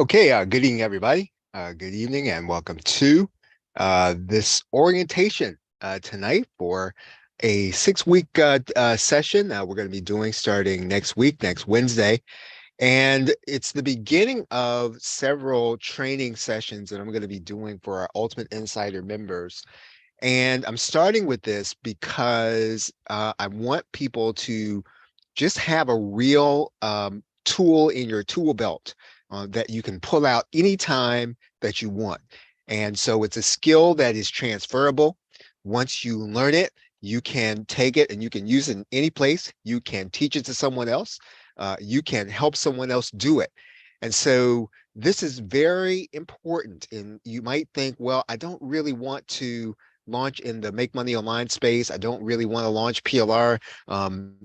Okay, good evening, everybody. Good evening, and welcome to this orientation tonight for a 6-week session we're going to be doing starting next week, next Wednesday. And it's the beginning of several training sessions that I'm going to be doing for our Ultimate Insider members. And I'm starting with this because I want people to just have a real tool in your tool belt that you can pull out anytime that you want. And so it's a skill that is transferable. Once you learn it, you can take it and you can use it in any place. You can teach it to someone else. You can help someone else do it. And so this is very important. And you might think, well, I don't really want to launch in the make money online space. I don't really want to launch PLR.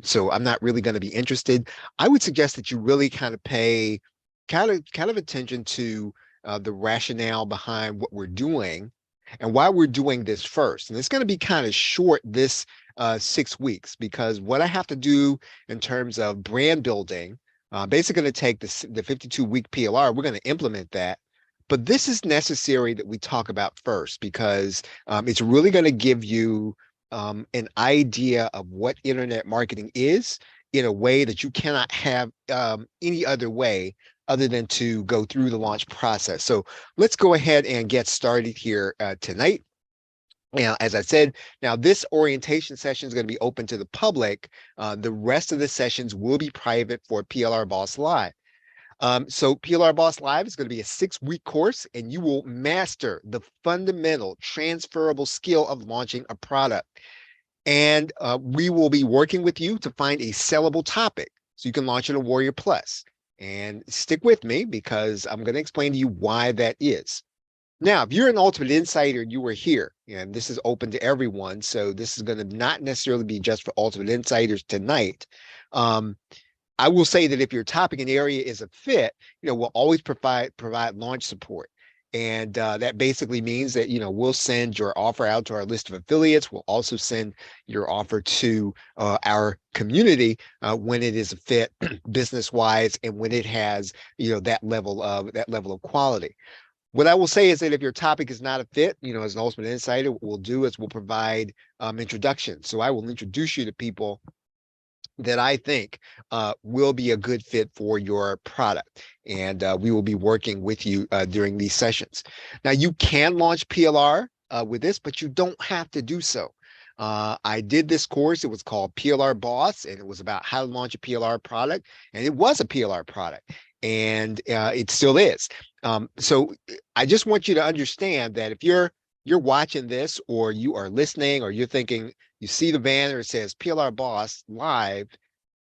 So I'm not really going to be interested. I would suggest that you really kind of pay kind of attention to the rationale behind what we're doing and why we're doing this first. And it's going to be kind of short this 6 weeks because what I have to do in terms of brand building, basically going to take the 52-week PLR, we're going to implement that. But this is necessary that we talk about first because it's really going to give you an idea of what internet marketing is in a way that you cannot have any other way other than to go through the launch process. So let's go ahead and get started here tonight. Now, as I said, now this orientation session is going to be open to the public. The rest of the sessions will be private for PLR Boss Live. So PLR Boss Live is going to be a 6-week course, and you will master the fundamental transferable skill of launching a product. And we will be working with you to find a sellable topic so you can launch it in Warrior Plus. And stick with me because I'm going to explain to you why that is. Now, if you're an Ultimate Insider, you were here, and this is open to everyone. So this is going to not necessarily be just for Ultimate Insiders tonight. I will say that if your topic and area is a fit, we'll always provide launch support. And that basically means that, we'll send your offer out to our list of affiliates. We'll also send your offer to our community when it is a fit business wise and when it has, that level of quality. What I will say is that if your topic is not a fit, as an Ultimate Insider, what we'll do is we'll provide introductions. So I will introduce you to people that I think will be a good fit for your product. And we will be working with you during these sessions. Now, you can launch PLR with this, but you don't have to do so. I did this course. It was called PLR Boss, and it was about how to launch a PLR product. And it was a PLR product, and it still is. So I just want you to understand that if you're watching this or you are listening or you're thinking, you see the banner, it says PLR Boss Live.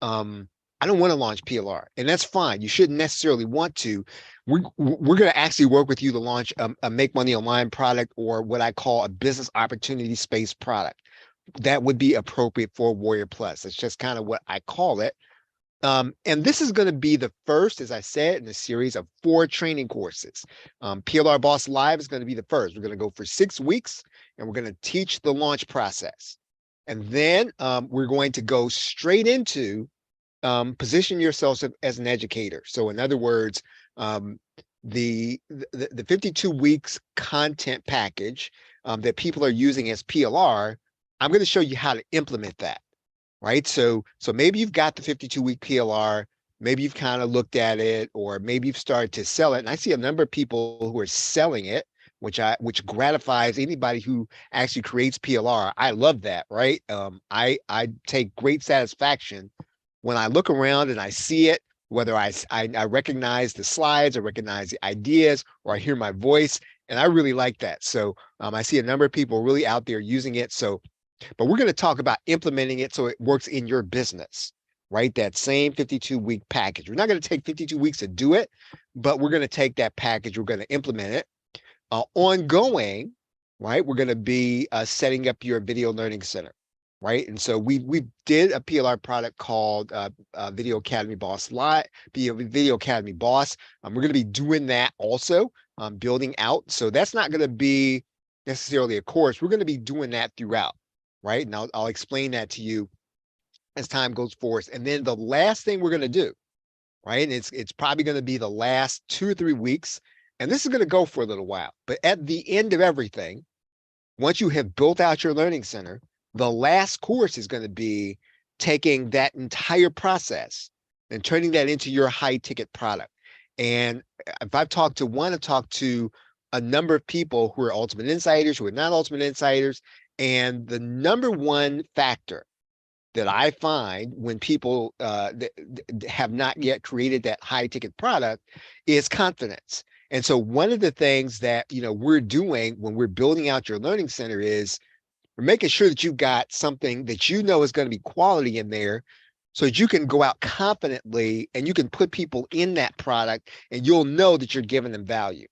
I don't want to launch PLR, and that's fine. You shouldn't necessarily want to. We're going to actually work with you to launch a make money online product or what I call a business opportunity space product. That would be appropriate for Warrior Plus. It's just kind of what I call it. And this is going to be the first, as I said, in a series of 4 training courses. PLR Boss Live is going to be the first. We're going to go for 6 weeks, and we're going to teach the launch process. And then we're going to go straight into position yourself as an educator. So in other words, the 52 weeks content package that people are using as PLR, I'm going to show you how to implement that, right? So maybe you've got the 52-week PLR, maybe you've kind of looked at it, or maybe you've started to sell it. And I see a number of people who are selling it, which gratifies anybody who actually creates PLR. I love that, right? I take great satisfaction when I look around and I see it, whether I recognize the slides, I recognize the ideas, or I hear my voice, and I really like that. So I see a number of people really out there using it. So, but we're going to talk about implementing it so it works in your business, right? That same 52-week package. We're not going to take 52 weeks to do it, but we're going to take that package, we're going to implement it. Ongoing, right? We're going to be setting up your video learning center, right? And so we did a PLR product called Video Academy Boss Live, Video Academy Boss. We're going to be doing that also, building out. So that's not going to be necessarily a course. We're going to be doing that throughout, right? And I'll explain that to you as time goes forward. And then the last thing we're going to do right? And it's probably going to be the last 2 or 3 weeks. And this is going to go for a little while. But at the end of everything, once you have built out your learning center, the last course is going to be taking that entire process and turning that into your high ticket product. And if I've talked to a number of people who are ultimate insiders, who are not ultimate insiders, and the number one factor that I find when people have not yet created that high ticket product is confidence. And so one of the things that we're doing when we're building out your learning center is we're making sure that you've got something that you know is going to be quality in there so that you can go out confidently and you can put people in that product and you'll know that you're giving them value.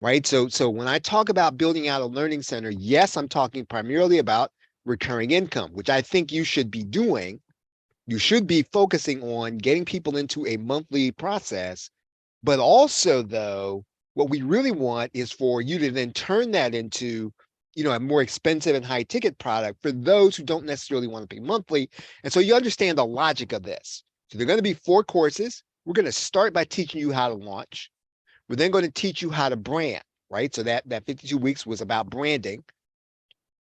Right. So when I talk about building out a learning center, yes, I'm talking primarily about recurring income, which I think you should be doing. You should be focusing on getting people into a monthly process. But also, though, what we really want is for you to then turn that into, a more expensive and high ticket product for those who don't necessarily want to pay monthly. And so you understand the logic of this. So there are going to be 4 courses. We're going to start by teaching you how to launch. We're then going to teach you how to brand, right? So that 52 weeks was about branding.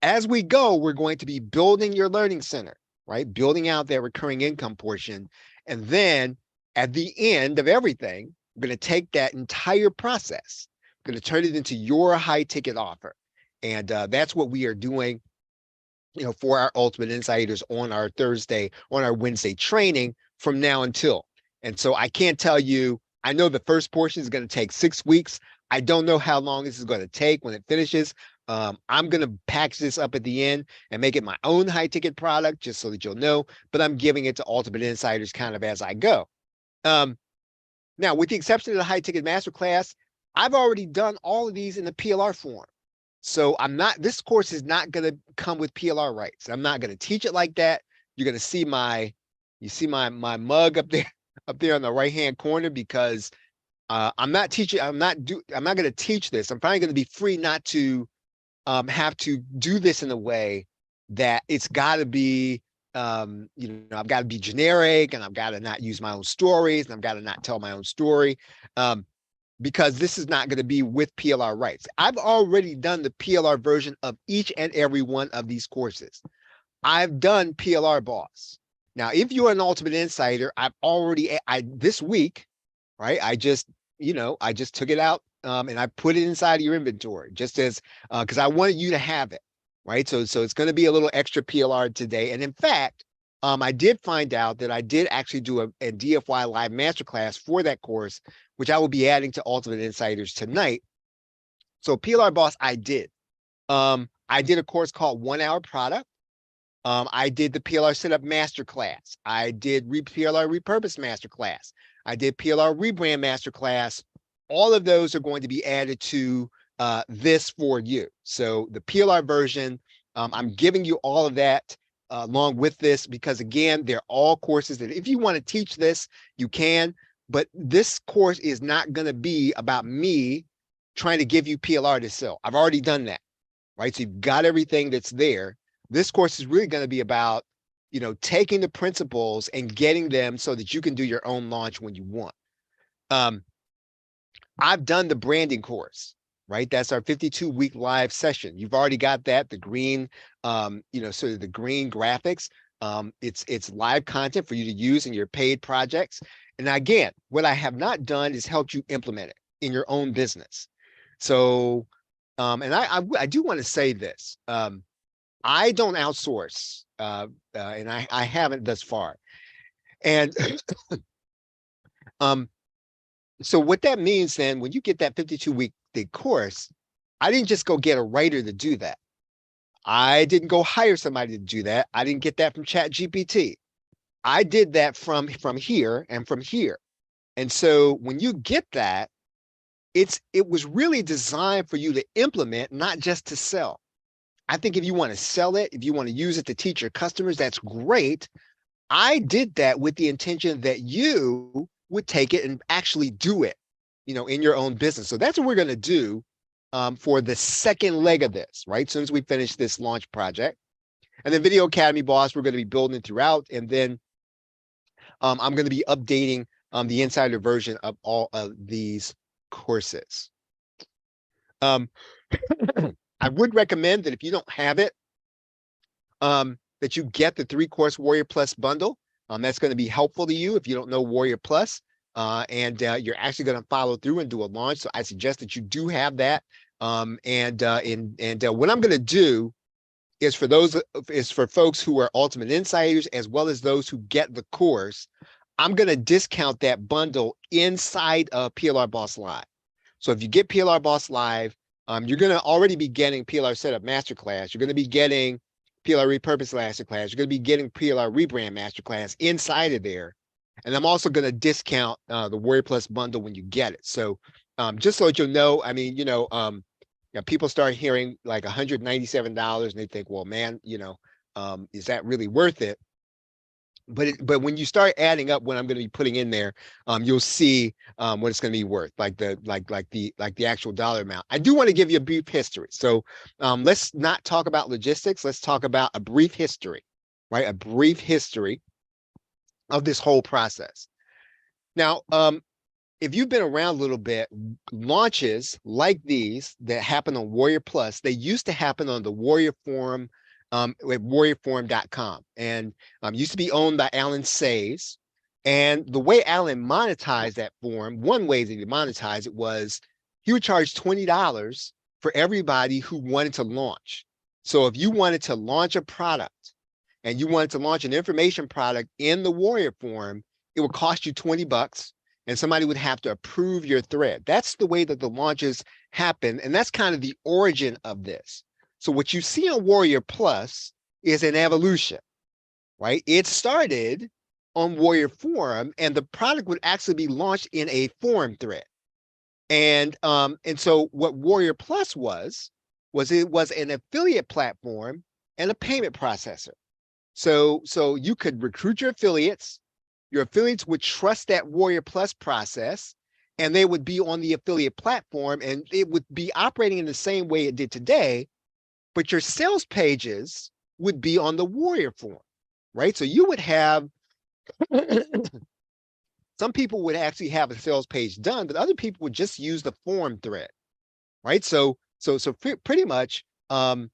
As we go, we're going to be building your learning center, right? Building out that recurring income portion. And then at the end of everything, we're going to take that entire process, we're going to turn it into your high ticket offer. And that's what we are doing, for our ultimate insiders on our Wednesday training from now until. And so I can't tell you, I know the first portion is going to take 6 weeks. I don't know how long this is going to take when it finishes. I'm going to package this up at the end and make it my own high ticket product just so that you'll know, but I'm giving it to ultimate insiders kind of as I go. Now, with the exception of the high ticket masterclass, I've already done all of these in the PLR form. So this course is not going to come with PLR rights. I'm not going to teach it like that. You're going to see my mug up there on the right-hand corner because I'm not going to teach this. I'm probably going to be free not to have to do this in a way that it's got to be, I've got to be generic and I've got to not use my own stories and I've got to not tell my own story. Because this is not going to be with PLR rights. I've already done the PLR version of each and every one of these courses. I've done PLR Boss. Now, if you're an ultimate insider, this week, right? I just took it out and I put it inside of your inventory just as, because I wanted you to have it, right? So it's going to be a little extra PLR today. And in fact, I did find out that I did actually do a DFY live masterclass for that course, which I will be adding to Ultimate Insiders tonight. So PLR Boss, I did. I did a course called 1 Hour Product. I did the PLR Setup Masterclass. I did PLR Repurpose Masterclass. I did PLR Rebrand Masterclass. All of those are going to be added to this for you. So the PLR version, I'm giving you all of that along with this because, again, they're all courses that if you want to teach this, you can. But this course is not going to be about me trying to give you PLR to sell. I've already done that, right? So you've got everything that's there. This course is really going to be about, taking the principles and getting them so that you can do your own launch when you want. I've done the branding course, right? That's our 52-week live session. You've already got that, the green, sort of the green graphics. It's live content for you to use in your paid projects. And again, what I have not done is helped you implement it in your own business. So, and I do want to say this. I don't outsource, and I haven't thus far. And so what that means then, when you get that 52-week course, I didn't just go get a writer to do that. I didn't go hire somebody to do that. I didn't get that from ChatGPT. I did that from here and from here. And so when you get that, it was really designed for you to implement, not just to sell. I think if you want to sell it, if you want to use it to teach your customers, that's great. I did that with the intention that you would take it and actually do it, in your own business. So that's what we're going to do for the second leg of this, right? As soon as we finish this launch project. And then Video Academy Boss, we're going to be building it throughout. And then I'm going to be updating the insider version of all of these courses. I would recommend that if you don't have it, that you get the 3-course Warrior Plus bundle. That's going to be helpful to you if you don't know Warrior Plus, and you're actually going to follow through and do a launch. So I suggest that you do have that. What I'm going to do is for folks who are Ultimate Insiders as well as those who get the course, I'm going to discount that bundle inside of PLR Boss Live. So if you get PLR Boss Live, you're going to already be getting PLR Setup Masterclass. You're going to be getting PLR Repurpose Masterclass. You're going to be getting PLR Rebrand Masterclass inside of there. And I'm also going to discount the Warrior Plus bundle when you get it. So just so that you'll know, I mean, people start hearing like $197 and they think, well, man, is that really worth it? But when you start adding up what I'm going to be putting in there, you'll see what it's going to be worth, like the actual dollar amount. I do want to give you a brief history. So let's not talk about logistics. Let's talk about a brief history, right? A brief history of this whole process. Now, if you've been around a little bit, launches like these that happen on Warrior Plus, they used to happen on the Warrior Forum at warriorforum.com, and used to be owned by Alan Sayes. And the way Alan monetized that forum, one way that he monetized it was he would charge $20 for everybody who wanted to launch. So if you wanted to launch a product and you wanted to launch an information product in the Warrior Forum, it would cost you $20 and somebody would have to approve your thread. That's the way that the launches happen. And that's kind of the origin of this. So what you see on Warrior Plus is an evolution, right? It started on Warrior Forum, and the product would actually be launched in a forum thread. And so what Warrior Plus was it was an affiliate platform and a payment processor. So you could recruit your affiliates would trust that Warrior Plus process, and they would be on the affiliate platform, and it would be operating in the same way it did today, but your sales pages would be on the Warrior Forum, right? So you would have, some people would actually have a sales page done, but other people would just use the forum thread, right? So pretty much, the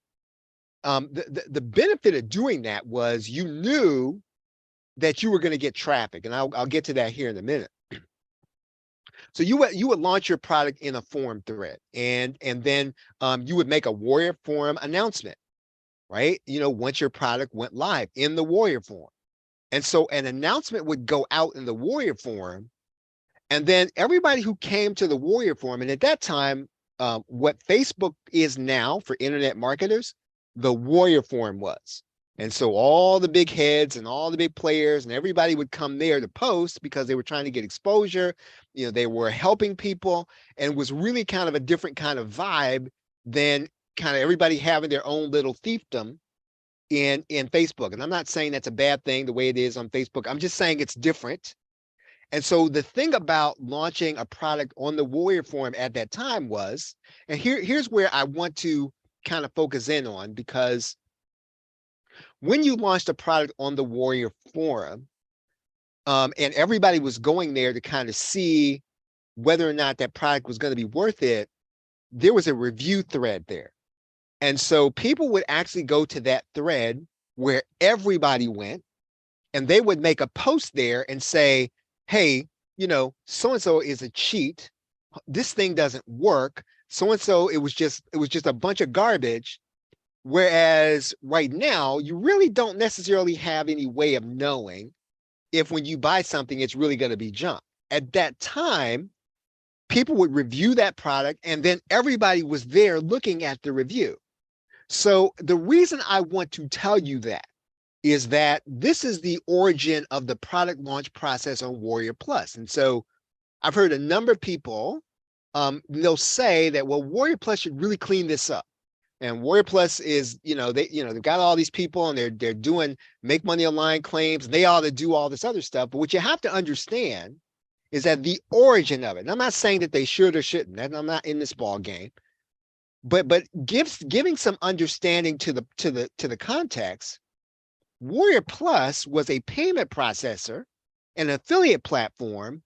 benefit of doing that was you knew that you were going to get traffic, and I'll get to that here in a minute. So you would launch your product in a forum thread, and then you would make a Warrior Forum announcement, right? Once your product went live in the Warrior Forum. And so an announcement would go out in the Warrior Forum, and then everybody who came to the Warrior Forum, and at that time, what Facebook is now for internet marketers, the Warrior Forum was. And so all the big heads and all the big players and everybody would come there to post because they were trying to get exposure. They were helping people, and it was really kind of a different kind of vibe than kind of everybody having their own little fiefdom in Facebook. And I'm not saying that's a bad thing the way it is on Facebook. I'm just saying it's different. And so the thing about launching a product on the Warrior Forum at that time was, and here's where I want to kind of focus in on, because when you launched a product on the Warrior Forum, and everybody was going there to kind of see whether or not that product was going to be worth it, there was a review thread there. And so people would actually go to that thread where everybody went, and they would make a post there and say, hey, so-and-so is a cheat. This thing doesn't work. So-and-so, it was just a bunch of garbage. Whereas right now, you really don't necessarily have any way of knowing if when you buy something, it's really going to be junk. At that time, people would review that product, and then everybody was there looking at the review. So the reason I want to tell you that is that this is the origin of the product launch process on Warrior Plus. And so I've heard a number of people, they'll say that, well, Warrior Plus should really clean this up. And Warrior Plus is, they've got all these people, and they're doing make money online claims. They ought to do all this other stuff. But what you have to understand is that the origin of it, and I'm not saying that they should or shouldn't, and I'm not in this ball game, but giving some understanding to the context, Warrior Plus was a payment processor, an affiliate platform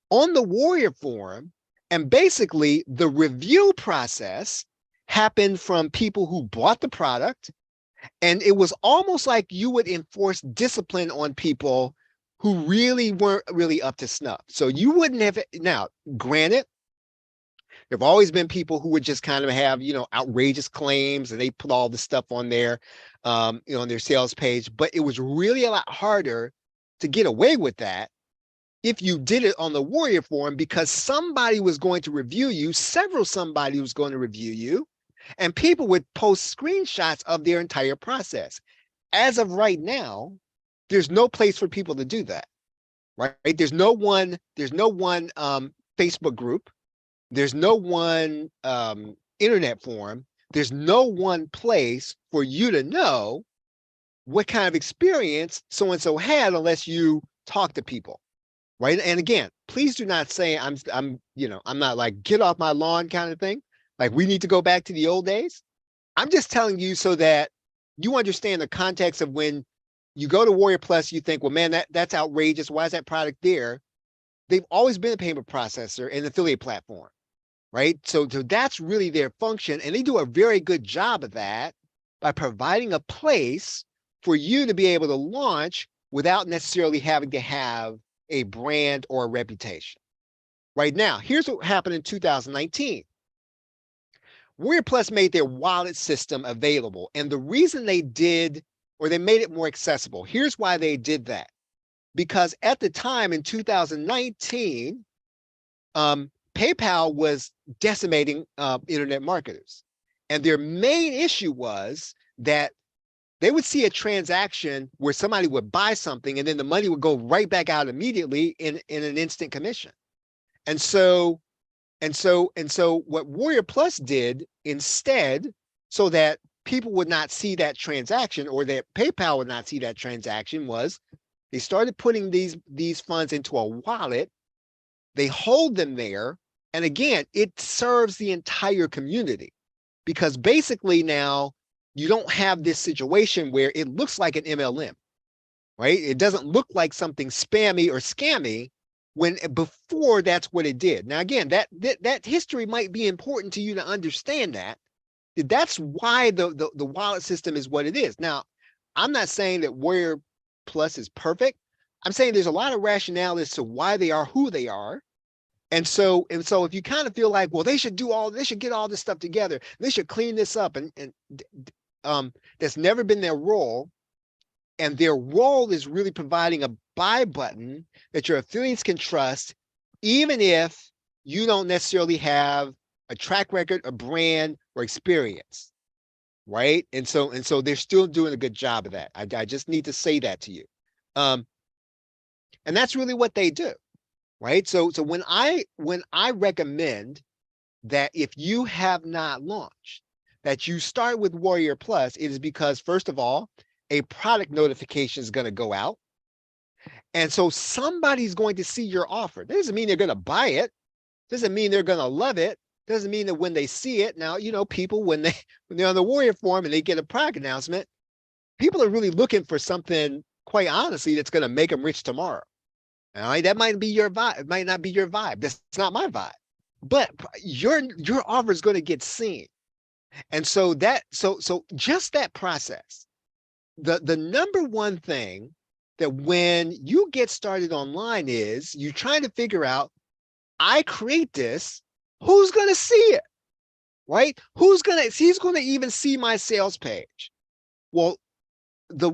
on the Warrior Forum. And basically, the review process happened from people who bought the product. And it was almost like you would enforce discipline on people who really weren't really up to snuff. So you wouldn't have, now, granted, there've always been people who would just kind of have, outrageous claims, and they put all this stuff on their, on their sales page. But it was really a lot harder to get away with that if you did it on the Warrior Forum, because somebody was going to review you, somebody was going to review you, and people would post screenshots of their entire process. As of right now, there's no place for people to do that, right? There's no one Facebook group. There's no one internet forum. There's no one place for you to know what kind of experience so-and-so had unless you talk to people, right? And again, please do not say I'm not like get off my lawn kind of thing. Like we need to go back to the old days. I'm just telling you so that you understand the context of when you go to Warrior Plus, you think, well, man, that's outrageous. Why is that product there? They've always been a payment processor and affiliate platform, right? So that's really their function. And they do a very good job of that by providing a place for you to be able to launch without necessarily having to have a brand or a reputation. Right now, here's what happened in 2019. Warrior Plus made their wallet system available. And the reason they did, or they made it more accessible, here's why they did that. Because at the time in 2019, PayPal was decimating internet marketers. And their main issue was that they would see a transaction where somebody would buy something and then the money would go right back out immediately in an instant commission. And so what Warrior Plus did instead, so that people would not see that transaction or that PayPal would not see that transaction, was they started putting these funds into a wallet. They hold them there. And again, it serves the entire community, because basically now you don't have this situation where it looks like an MLM, right? It doesn't look like something spammy or scammy when before that's what it did. Now, again, that history might be important to you to understand that. That's why the wallet system is what it is. Now, I'm not saying that Warrior Plus is perfect. I'm saying there's a lot of rationale as to why they are who they are. And so if you kind of feel like, well, they should get all this stuff together, they should clean this up, and that's never been their role. And their role is really providing a buy button that your affiliates can trust, even if you don't necessarily have a track record, a brand, or experience, right? And so they're still doing a good job of that. I just need to say that to you. And that's really what they do, right? So when I recommend that if you have not launched, that you start with Warrior Plus, it is because, first of all, a product notification is going to go out. And so somebody's going to see your offer. That doesn't mean they're going to buy it. Doesn't mean they're going to love it. Doesn't mean that when they see it, now, people, when they're on the Warrior Forum and they get a product announcement, people are really looking for something, quite honestly, that's going to make them rich tomorrow. All right, that might be your vibe. It might not be your vibe. That's not my vibe. But your offer is going to get seen. And so just that process, the number one thing that when you get started online is you trying to figure out, I create this, who's going to see it, right? He's going to even see my sales page. Well, the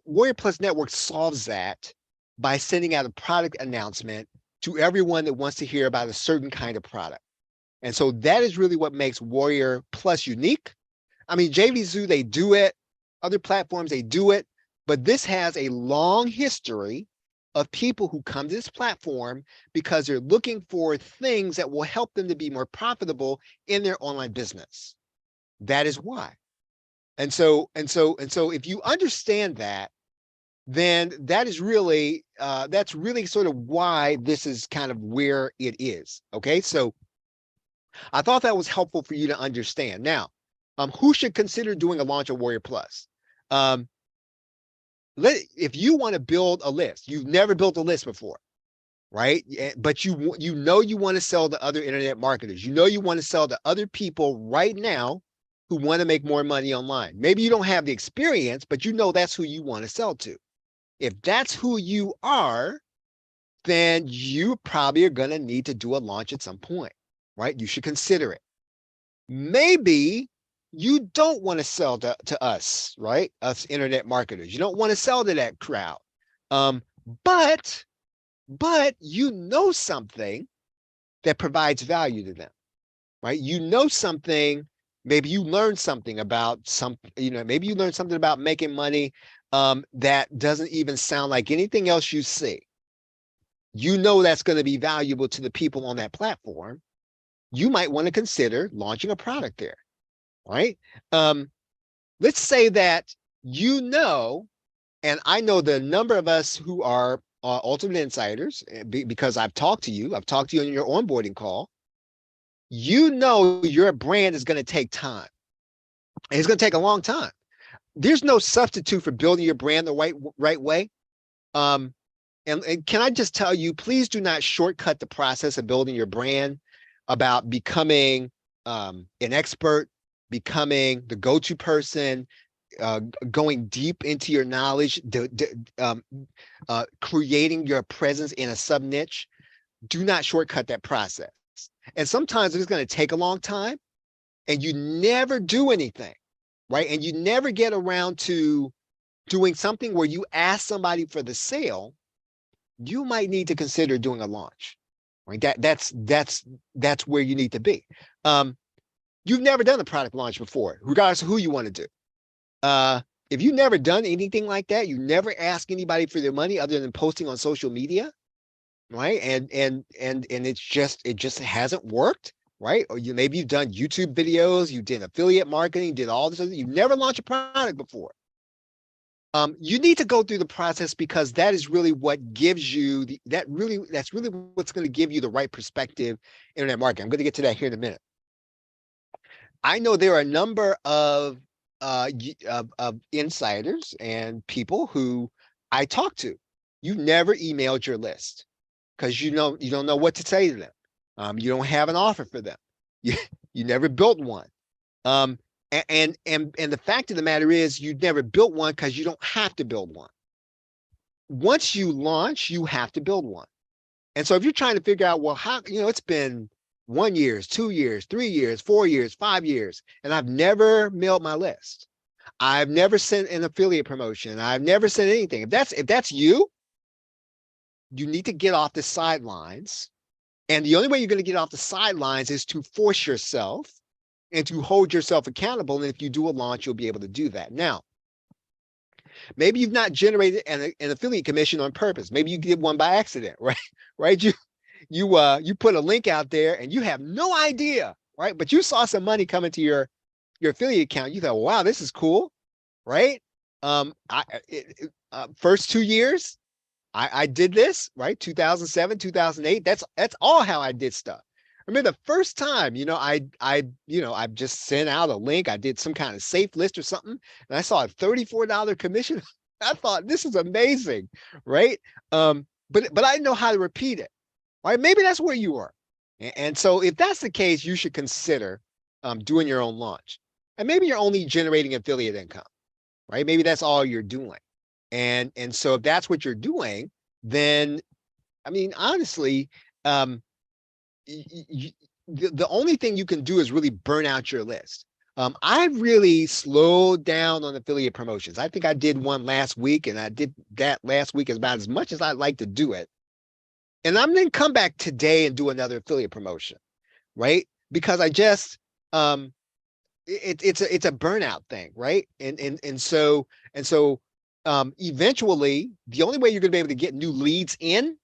Warrior Plus Network solves that by sending out a product announcement to everyone that wants to hear about a certain kind of product. And so that is really what makes Warrior Plus unique. I mean, JVZoo, they do it. Other platforms, they do it. But this has a long history of people who come to this platform because they're looking for things that will help them to be more profitable in their online business. That is why. And so if you understand that, then that's really sort of why this is kind of where it is. Okay, so I thought that was helpful for you to understand. Now, who should consider doing a launch of Warrior Plus? If you want to build a list, you've never built a list before, right? But you know you want to sell to other internet marketers. You know you want to sell to other people right now who want to make more money online. Maybe you don't have the experience, but you know that's who you want to sell to. If that's who you are, then you probably are going to need to do a launch at some point, right? You should consider it. Maybe you don't want to sell to us, right? Us internet marketers. You don't want to sell to that crowd. Um, but you know something that provides value to them, right? You know something, maybe you learned something about maybe you learned something about making money that doesn't even sound like anything else you see. You know that's going to be valuable to the people on that platform. You might want to consider launching a product there, right? Let's say that you know, and I know the number of us who are ultimate insiders because I've talked to you in your onboarding call. You know your brand is going to take time. And it's going to take a long time. There's no substitute for building your brand the right way. And can I just tell you, please do not shortcut the process of building your brand about becoming an expert, becoming the go-to person, going deep into your knowledge, creating your presence in a sub niche. Do not shortcut that process. And sometimes it's going to take a long time and you never do anything, right? And you never get around to doing something where you ask somebody for the sale. You might need to consider doing a launch, right? That's where you need to be. You've never done a product launch before, regardless of who you want to do. If you've never done anything like that, you never ask anybody for their money other than posting on social media, right? And it just hasn't worked, right? Or maybe you've done YouTube videos, you did affiliate marketing, you did all this. You've never launched a product before. You need to go through the process because that is really what gives you that's really what's going to give you the right perspective internet marketing. I'm going to get to that here in a minute. I know there are a number of insiders and people who I talk to. You never emailed your list because you don't know what to say to them. You don't have an offer for them. You never built one. And the fact of the matter is you never built one because you don't have to build one. Once you launch, you have to build one. And so if you're trying to figure out, well, how, it's been 1 year, 2 years, 3 years, 4 years, 5 years, and I've never mailed my list. I've never sent an affiliate promotion. I've never sent anything. If that's you, you need to get off the sidelines. And the only way you're going to get off the sidelines is to force yourself and to hold yourself accountable. And if you do a launch, you'll be able to do that. Now, maybe you've not generated an affiliate commission on purpose. Maybe you did one by accident, right? Right? You put a link out there and you have no idea, right? But you saw some money coming to your affiliate account. You thought, wow, this is cool, right? First 2 years, I did this, right? 2007, 2008. That's all how I did stuff. I remember the first time, I just sent out a link. I did some kind of safe list or something, and I saw a $34 commission. I thought, this is amazing, right? But I didn't know how to repeat it, right? Maybe that's where you are. And so if that's the case, you should consider doing your own launch. And maybe you're only generating affiliate income, right? Maybe that's all you're doing. And so if that's what you're doing, then, I mean, honestly, the only thing you can do is really burn out your list. I really slowed down on affiliate promotions. I think I did one last week, and I did that last week about as much as I'd like to do it. And I'm going to come back today and do another affiliate promotion, right? Because I just, it's a burnout thing, right? And so eventually, the only way you're going to be able to get new leads in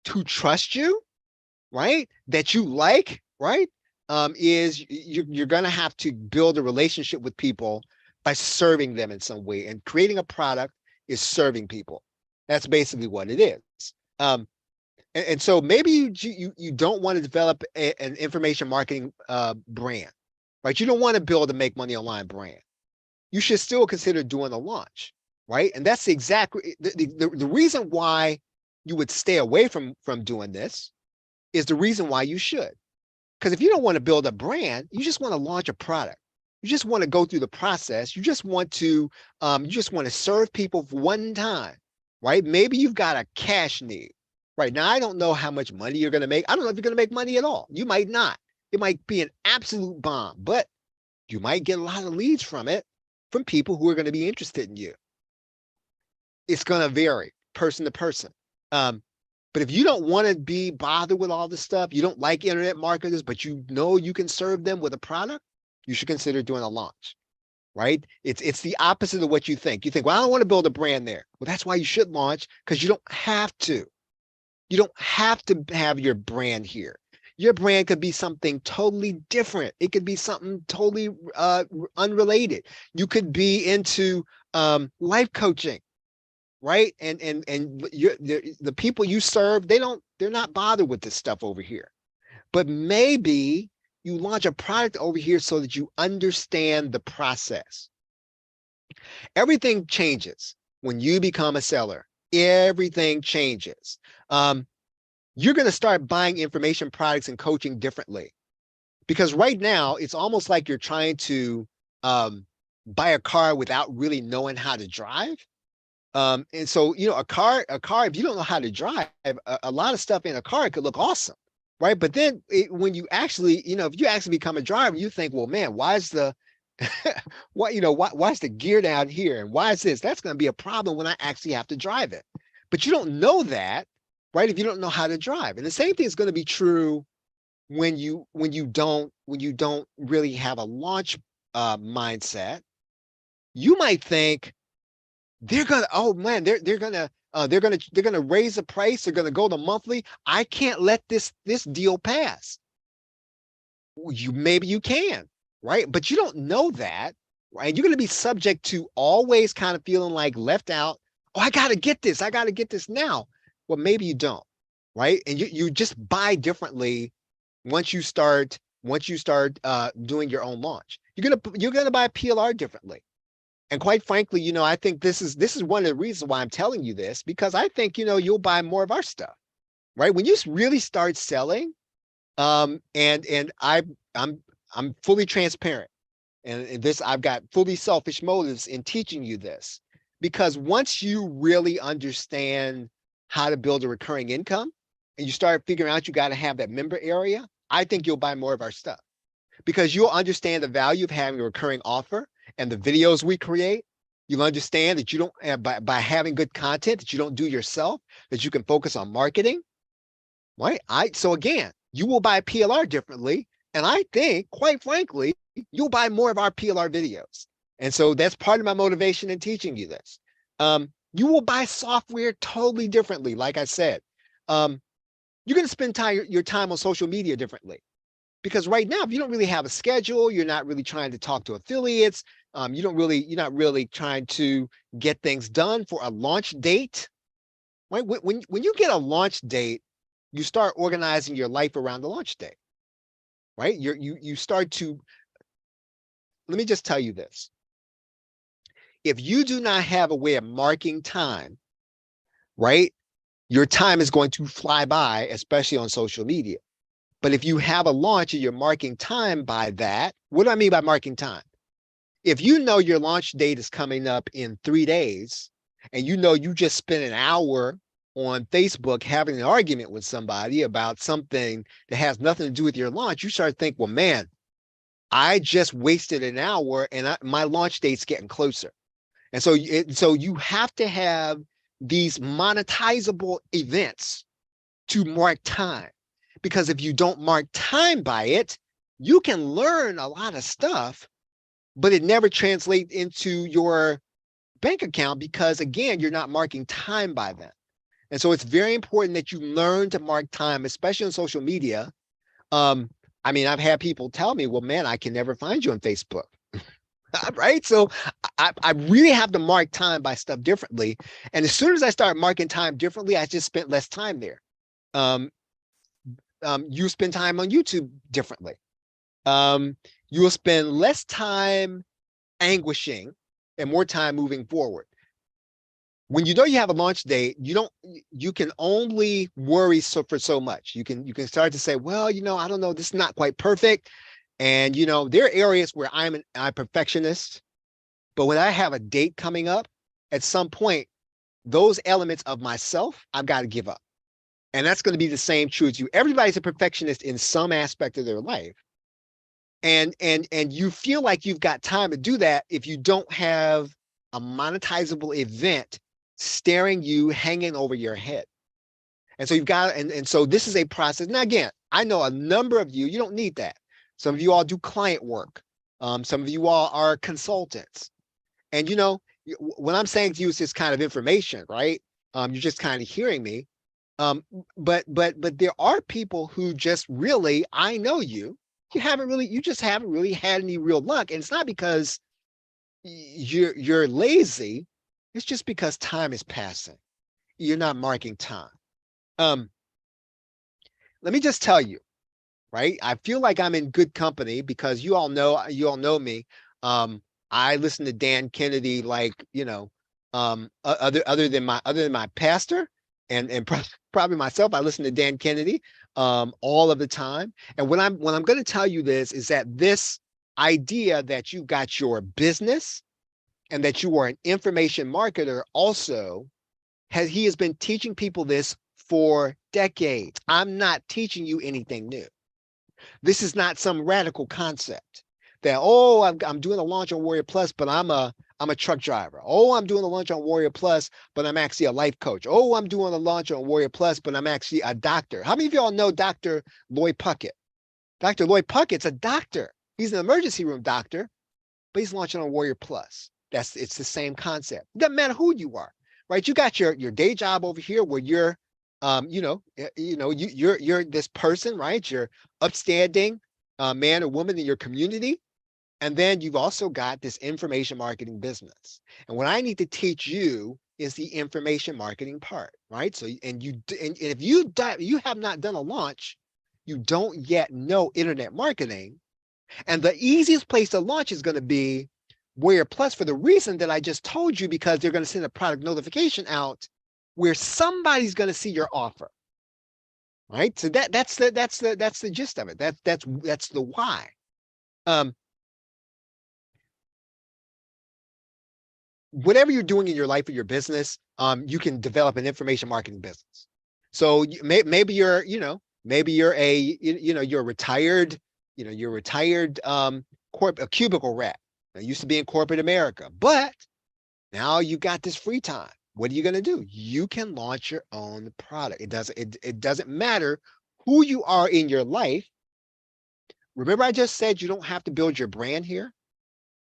to trust you, right, that you like, right, is you're going to have to build a relationship with people by serving them in some way. And creating a product is serving people. That's basically what it is. And so maybe you don't want to develop an information marketing brand, right? You don't want to build a make money online brand. You should still consider doing a launch, right? And that's exactly the reason why you would stay away from doing this is the reason why you should. Because if you don't want to build a brand, you just want to launch a product. You just want to go through the process. You just want to serve people for one time, right? Maybe you've got a cash need, right? Now, I don't know how much money you're going to make. I don't know if you're going to make money at all. You might not. It might be an absolute bomb, but you might get a lot of leads from it, from people who are going to be interested in you. It's going to vary person to person. But if you don't want to be bothered with all this stuff, you don't like internet marketers, but you know you can serve them with a product, you should consider doing a launch, right? It's the opposite of what you think. You think, well, I don't want to build a brand there. Well, that's why you should launch, because you don't have to. You don't have to have your brand here. Your brand could be something totally different. It could be something totally unrelated. You could be into life coaching, right? And the people you serve, they're not bothered with this stuff over here. But maybe you launch a product over here so that you understand the process. Everything changes when you become a seller. Everything changes. You're going to start buying information products and coaching differently, because right now it's almost like you're trying to buy a car without really knowing how to drive. And so, a car, if you don't know how to drive, a lot of stuff in a car could look awesome, right? But then when you actually, if you actually become a driver, you think, well, man, why is the, why is the gear down here? And why is this? That's going to be a problem when I actually have to drive it. But you don't know that, right? If you don't know how to drive. And the same thing is going to be true when you don't really have a launch mindset. You might think, they're gonna, oh man, they're gonna raise the price. They're gonna go to monthly. I can't let this deal pass. Maybe you can, right? But you don't know that, right? You're gonna be subject to always kind of feeling like left out. Oh, I gotta get this. I gotta get this now. Well, maybe you don't, right? And you just buy differently once you start doing your own launch. You're gonna buy PLR differently. And quite frankly, I think this is one of the reasons why I'm telling you this, because I think, you'll buy more of our stuff, right? When you really start selling, and I'm fully transparent, and this, I've got fully selfish motives in teaching you this, because once you really understand how to build a recurring income and you start figuring out you got to have that member area, I think you'll buy more of our stuff, because you'll understand the value of having a recurring offer. And the videos we create, you'll understand that you don't, by having good content that you don't do yourself, that you can focus on marketing, right? So again, you will buy PLR differently. And I think, quite frankly, you'll buy more of our PLR videos. And so that's part of my motivation in teaching you this. You will buy software totally differently. Like I said, you're going to spend your time on social media differently. Because right now, if you don't really have a schedule, you're not really trying to talk to affiliates. You're not really trying to get things done for a launch date, right? When you get a launch date, you start organizing your life around the launch date, right? You start to, let me just tell you this. If you do not have a way of marking time, right? Your time is going to fly by, especially on social media. But if you have a launch and you're marking time by that, what do I mean by marking time? If you know your launch date is coming up in 3 days, and you just spent an hour on Facebook having an argument with somebody about something that has nothing to do with your launch, you start to think, well, man, I just wasted an hour and my launch date's getting closer. And so you have to have these monetizable events to mark time. Because if you don't mark time by it, you can learn a lot of stuff, but it never translates into your bank account, because again, you're not marking time by them. And so it's very important that you learn to mark time, especially on social media. I mean, I've had people tell me, well, man, I can never find you on Facebook. Right? So I really have to mark time by stuff differently. And as soon as I start marking time differently, I just spent less time there. You spend time on YouTube differently. You will spend less time anguishing and more time moving forward. when you know you have a launch date, you can only worry for so much. You can start to say, well, I don't know, this is not quite perfect. And there are areas where I'm a perfectionist, but when I have a date coming up, at some point, those elements of myself, I've got to give up. And that's going to be the same true as you. Everybody's a perfectionist in some aspect of their life. And you feel like you've got time to do that if you don't have a monetizable event staring you, hanging over your head. And so you've got, and so this is a process. Now, again, I know a number of you don't need that. Some of you all do client work. Some of you all are consultants. And when I'm saying to you, it's this kind of information, right? You're just kind of hearing me. But there are people who just really, I know you just haven't really had any real luck. And it's not because you're lazy. It's just because time is passing. You're not marking time. Let me just tell you, right? I feel like I'm in good company because you all know me. I listen to Dan Kennedy, like, other than my pastor and probably myself, I listen to Dan Kennedy all of the time. And what I'm going to tell you is that this idea that you got your business and that you are an information marketer also he has been teaching people this for decades. I'm not teaching you anything new. This is not some radical concept that, oh, I'm doing a launch on Warrior Plus, but I'm a truck driver. Oh, I'm doing a launch on Warrior Plus, but I'm actually a life coach. Oh, I'm doing a launch on Warrior Plus, but I'm actually a doctor. How many of y'all know Dr. Lloyd Puckett? Dr. Lloyd Puckett's a doctor. He's an emergency room doctor, but he's launching on Warrior Plus. It's the same concept. It doesn't matter who you are, right? You got your day job over here where you're you're this person, right? You're upstanding man or woman in your community. And then you've also got this information marketing business. And what I need to teach you is the information marketing part, right? So, and if you have not done a launch, you don't yet know internet marketing. And the easiest place to launch is going to be Warrior Plus for the reason that I just told you, because they're going to send a product notification out where somebody's going to see your offer, right? So that's the gist of it. That's the why. Whatever you're doing in your life or your business, you can develop an information marketing business. So maybe you're you're retired, a cubicle rat. I used to be in corporate America, but now you got this free time. What are you going to do? You can launch your own product. It doesn't matter who you are in your life. Remember, I just said you don't have to build your brand here.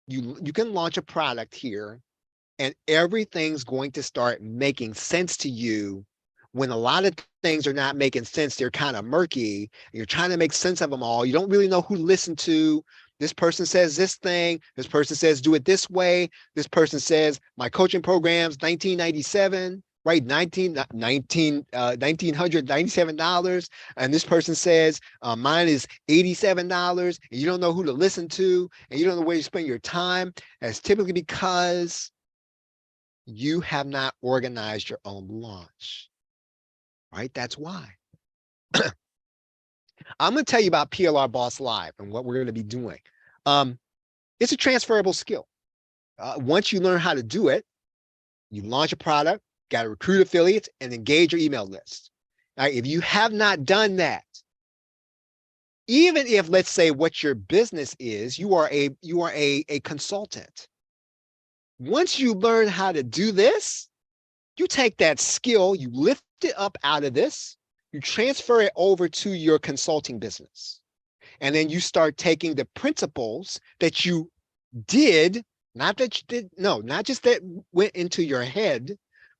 You can launch a product here, and everything's going to start making sense to you. When a lot of things are not making sense, they're kind of murky. You're trying to make sense of them all. You don't really know who to listen to. This person says this thing. This person says, do it this way. This person says, my coaching program's $1997, right? $1,997. And this person says, mine is $87. And you don't know who to listen to. And you don't know where you spend your time. That's typically because you have not organized your own launch, right? That's why. I'm going to tell you about PLR Boss Live and what we're going to be doing. It's a transferable skill. Once you learn how to do it, you launch a product, got to recruit affiliates, and engage your email list. Now, if you have not done that, even if, let's say, what your business is, you are a consultant. Once you learn how to do this, you take that skill, you lift it up out of this, you transfer it over to your consulting business. And then you start taking the principles that you did, not just that went into your head,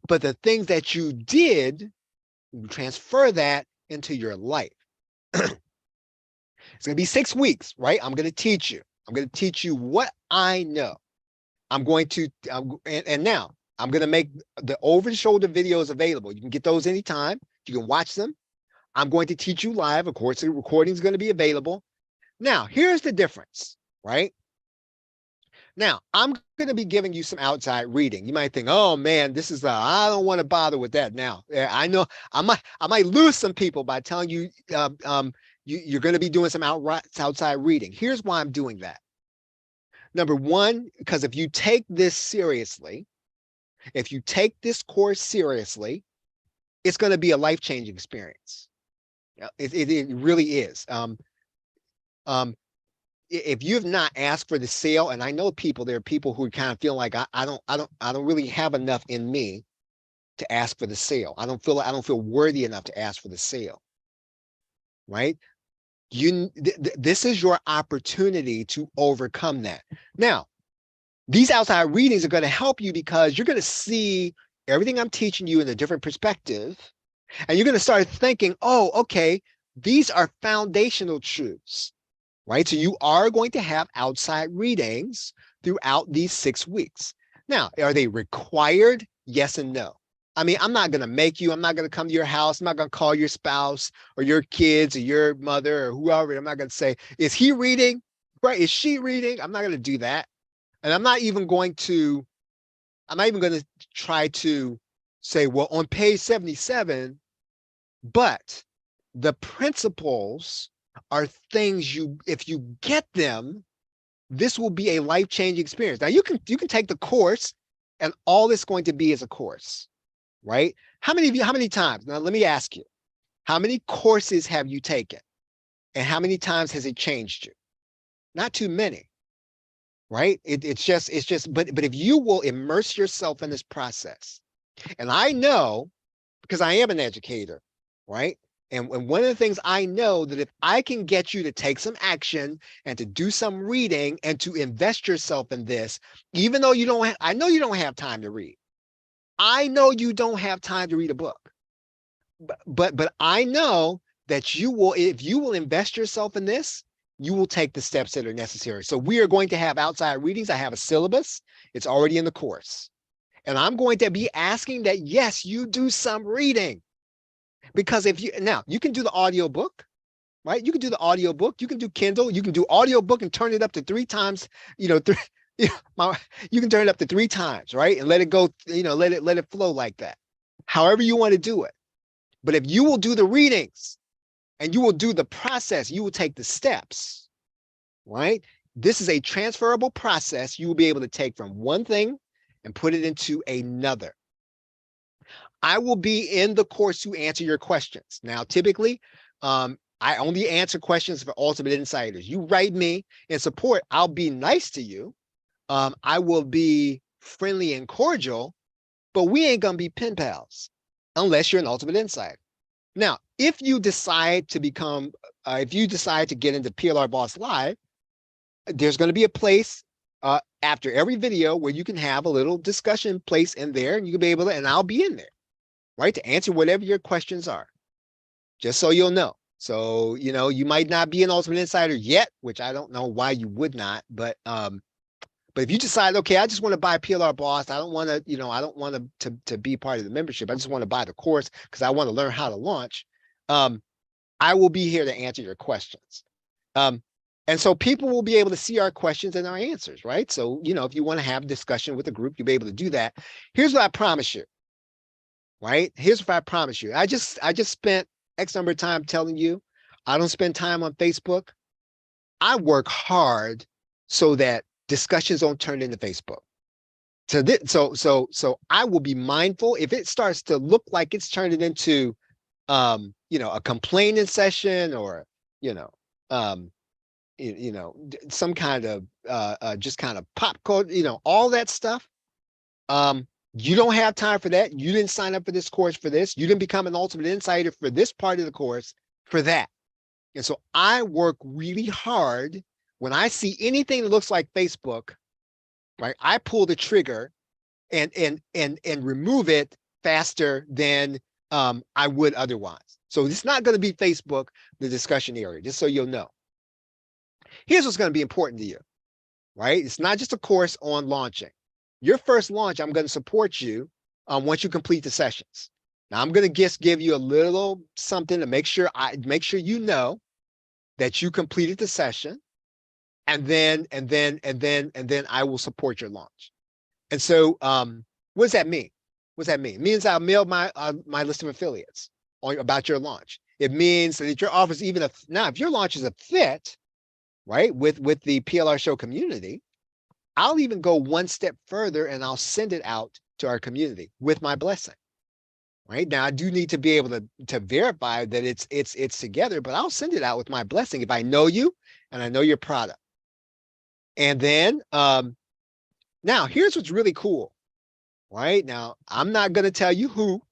but the things that you did, you transfer that into your life. It's going to be 6 weeks, right? I'm going to teach you. I'm going to teach you what I know. And now I'm going to make the over-the-shoulder videos available. You can get those anytime. You can watch them. I'm going to teach you live. Of course, the recording is going to be available. Now, here's the difference, right? Now, I'm going to be giving you some outside reading. You might think, "Oh man, this is I don't want to bother with that now." I know I might lose some people by telling you you're going to be doing some outside reading. Here's why I'm doing that. Number one, because if you take this seriously, if you take this course seriously, it's going to be a life-changing experience. It really is. Um, if you have not asked for the sale, and I know there are people who kind of feel like I don't really have enough in me to ask for the sale. I don't feel worthy enough to ask for the sale. Right? This is your opportunity to overcome that. Now, these outside readings are going to help you because you're going to see everything I'm teaching you in a different perspective. And you're going to start thinking, oh, okay, these are foundational truths, right? So you are going to have outside readings throughout these 6 weeks. Now, are they required? Yes and no. I mean, I'm not going to make you, I'm not going to come to your house. I'm not going to call your spouse or your kids or your mother or whoever. I'm not going to say, is he reading? Right? Is she reading? I'm not going to do that. And I'm not even going to try to say, well, on page 77, but the principles are things if you get them, this will be a life-changing experience. Now you can take the course and all it's going to be is a course, right? How many times? Now let me ask you, how many courses have you taken? And how many times has it changed you? Not too many, right? It's just, but if you will immerse yourself in this process, and I know because I am an educator, right? And one of the things I know that if I can get you to take some action and to do some reading and to invest yourself in this, even though I know you don't have time to read. I know you don't have time to read a book, but I know that if you will invest yourself in this, you will take the steps that are necessary. So we are going to have outside readings. I have a syllabus. It's already in the course. And I'm going to be asking that, yes, you do some reading. Because you can do the audio book, right? You can do the audio book, you can do Kindle, you can do audio book and turn it up to 3 times, you can turn it up to 3 times, right? And let it go, let it flow like that. However you want to do it. But if you will do the readings and you will do the process, you will take the steps, right? This is a transferable process you will be able to take from one thing and put it into another. I will be in the course to answer your questions. Now, typically, I only answer questions for Ultimate Insiders. You write me in support, I'll be nice to you. I will be friendly and cordial, but we ain't going to be pen pals unless you're an Ultimate Insider. Now, if you decide to get into PLR Boss Live, there's going to be a place after every video where you can have a little discussion place in there, and you can be able to, and I'll be in there, right, to answer whatever your questions are, just so you'll know. So, you might not be an Ultimate Insider yet, which I don't know why you would not, but if you decide, okay, I just want to buy PLR Boss, I don't want to, I don't want to be part of the membership. I just want to buy the course because I want to learn how to launch. I will be here to answer your questions. And so people will be able to see our questions and our answers, right? So, if you want to have a discussion with a group, you'll be able to do that. Here's what I promise you, right? Here's what I promise you. I just spent X number of time telling you, I don't spend time on Facebook. I work hard so that discussions don't turn into Facebook. So I will be mindful if it starts to look like it's turning into, a complaining session or, some kind of just kind of pop culture, all that stuff. You don't have time for that. You didn't sign up for this course for this. You didn't become an Ultimate Insider for this part of the course for that. And so I work really hard when I see anything that looks like Facebook, right? I pull the trigger and remove it faster than I would otherwise. So it's not going to be Facebook, the discussion area, just so you'll know. Here's what's going to be important to you, right? It's not just a course on launching. Your first launch, I'm going to support you once you complete the sessions. Now, I'm going to just give you a little something to make sure you know that you completed the session. and then I will support your launch. And so, what does that mean? What does that mean? It means I'll mail my list of affiliates about your launch. It means that your offer is even now, if your launch is a fit, right, with the PLR show community, I'll even go one step further and I'll send it out to our community with my blessing. Right now, I do need to be able to verify that it's together, but I'll send it out with my blessing if I know you and I know your product. And then now here's what's really cool. Right now, I'm not going to tell you who,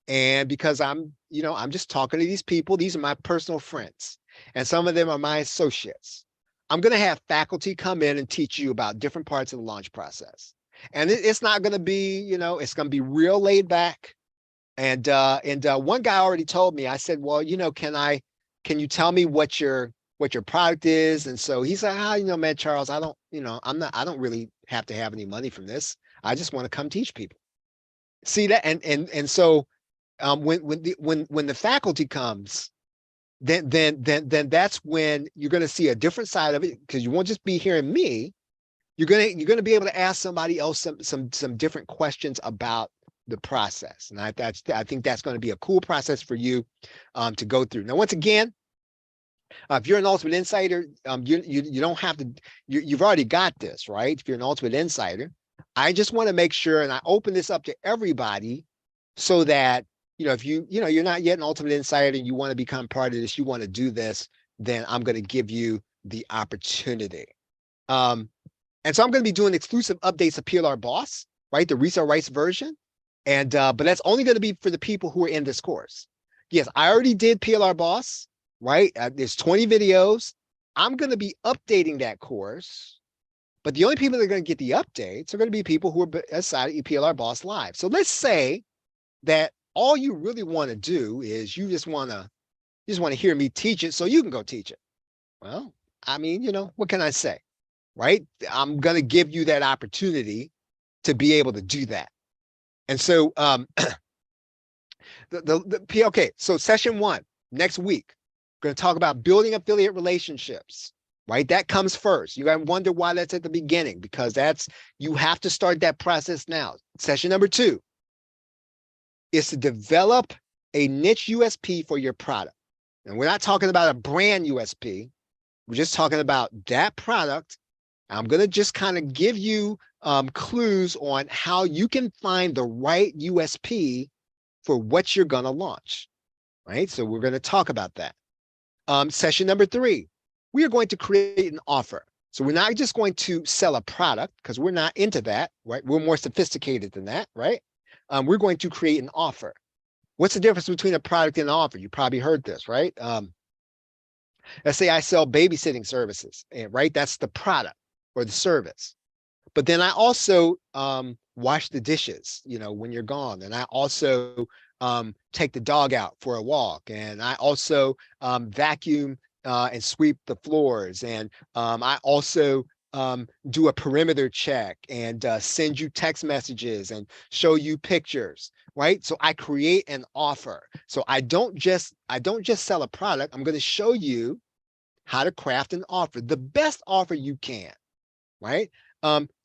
and because I'm just talking to these people. These are my personal friends, and some of them are my associates. I'm going to have faculty come in and teach you about different parts of the launch process. And it's not going to be, it's going to be real laid back. And one guy already told me, I said, well, can you tell me what your product is? And so he said, man, Charles, I don't really have to have any money from this. I just want to come teach people. See that? And so when the faculty comes, then that's when you're going to see a different side of it, because you won't just be hearing me. You're going to be able to ask somebody else some different questions about the process. And I think that's going to be a cool process for you to go through. Now, once again, if you're an Ultimate Insider, you don't have to, you've already got this, right? If you're an Ultimate Insider, I just want to make sure, and I open this up to everybody so that, if you're not yet an Ultimate Insider and you want to become part of this, you want to do this, then I'm going to give you the opportunity. And so I'm going to be doing exclusive updates of PLR Boss, right? The resale rights version. And but that's only going to be for the people who are in this course. Yes, I already did PLR Boss, right? There's 20 videos. I'm going to be updating that course, but the only people that are going to get the updates are going to be people who are aside of PLR Boss Live. So let's say that all you really want to do is you just want to hear me teach it so you can go teach it. Well, I mean, what can I say, right? I'm going to give you that opportunity to be able to do that. And so okay, so session 1 next week, we're going to talk about building affiliate relationships, right? That comes first. You got to wonder why that's at the beginning, because you have to start that process now. Session number 2 is to develop a niche USP for your product. And we're not talking about a brand USP. We're just talking about that product. I'm going to just kind of give you clues on how you can find the right USP for what you're going to launch, right? So we're going to talk about that. Session number 3, we are going to create an offer. So we're not just going to sell a product, because we're not into that, right? We're more sophisticated than that, right? We're going to create an offer. What's the difference between a product and an offer? You probably heard this, right? Let's say I sell babysitting services, right? That's the product or the service. But then I also wash the dishes, when you're gone. And I also take the dog out for a walk. And I also vacuum and sweep the floors. And I also do a perimeter check and send you text messages and show you pictures, right? So I create an offer. So I don't just sell a product. I'm going to show you how to craft an offer, the best offer you can, right?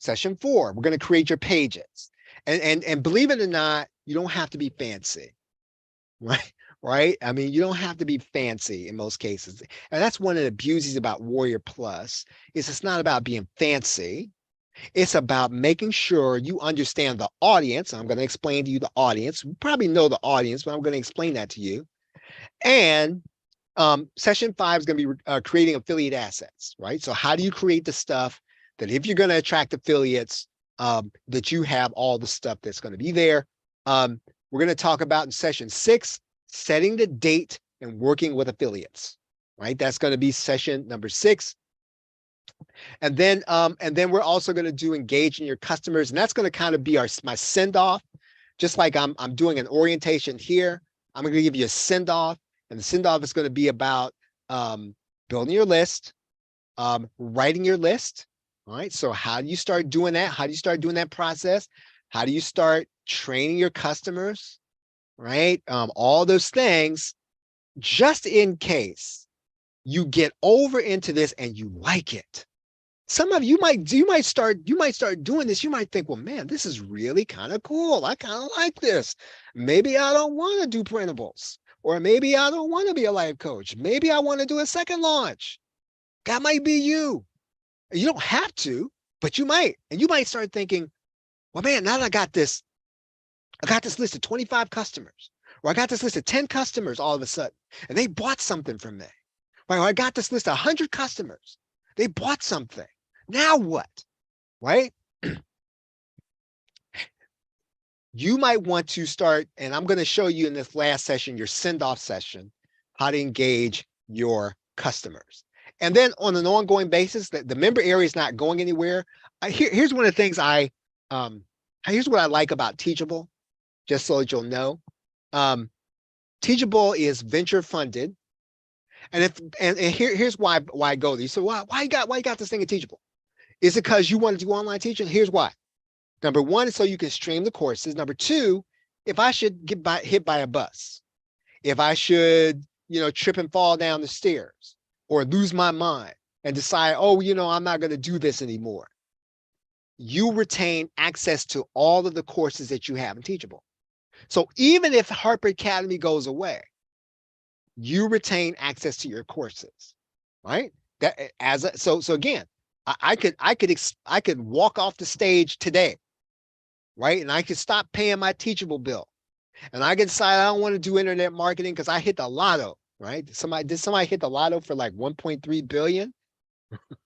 Session 4, we're going to create your pages. And believe it or not, you don't have to be fancy, right? Right? I mean, you don't have to be fancy in most cases. And that's one of the beauties about Warrior Plus, is it's not about being fancy. It's about making sure you understand the audience. I'm going to explain to you the audience. You probably know the audience, but I'm going to explain that to you. And session 5 is going to be creating affiliate assets, right? So how do you create the stuff that, if you're going to attract affiliates, that you have all the stuff that's going to be there. We're going to talk about in session 6, setting the date and working with affiliates, right? That's going to be session number 6. And then we're also going to do engaging your customers, and that's going to kind of be my send off. Just like I'm doing an orientation here, I'm going to give you a send off, and the send off is going to be about building your list, writing your list. All right. So how do you start doing that? How do you start doing that process? How do you start training your customers? Right. All those things, just in case you get over into this and you like it. some of you might start doing this. You might think, well, man, this is really kind of cool. I kind of like this. Maybe I don't want to do printables, or maybe I don't want to be a life coach. Maybe I want to do a second launch. That might be you. You don't have to, but you might. And you might start thinking, well, man, now that I got this list of 25 customers, or I got this list of 10 customers all of a sudden, and they bought something from me. Right? Or I got this list of 100 customers. They bought something. Now what? Right? You might want to start, and I'm going to show you in this last session, your send-off session, how to engage your customers. And then on an ongoing basis, the member area is not going anywhere. Here's one of the things here's what I like about Teachable, just so that you'll know. Teachable is venture funded. And here's why I go there. So why you got this thing at Teachable? Is it because you want to do online teaching? Here's why. Number one is so you can stream the courses. Number two, if I should get hit by a bus, if I should, trip and fall down the stairs or lose my mind and decide, oh, I'm not going to do this anymore, you retain access to all of the courses that you have in Teachable. So even if Harper Academy goes away, you retain access to your courses, right? So again, I could walk off the stage today, right? And I could stop paying my Teachable bill, and I could decide I don't want to do internet marketing because I hit the lotto, right? Did somebody hit the lotto for like 1.3 billion,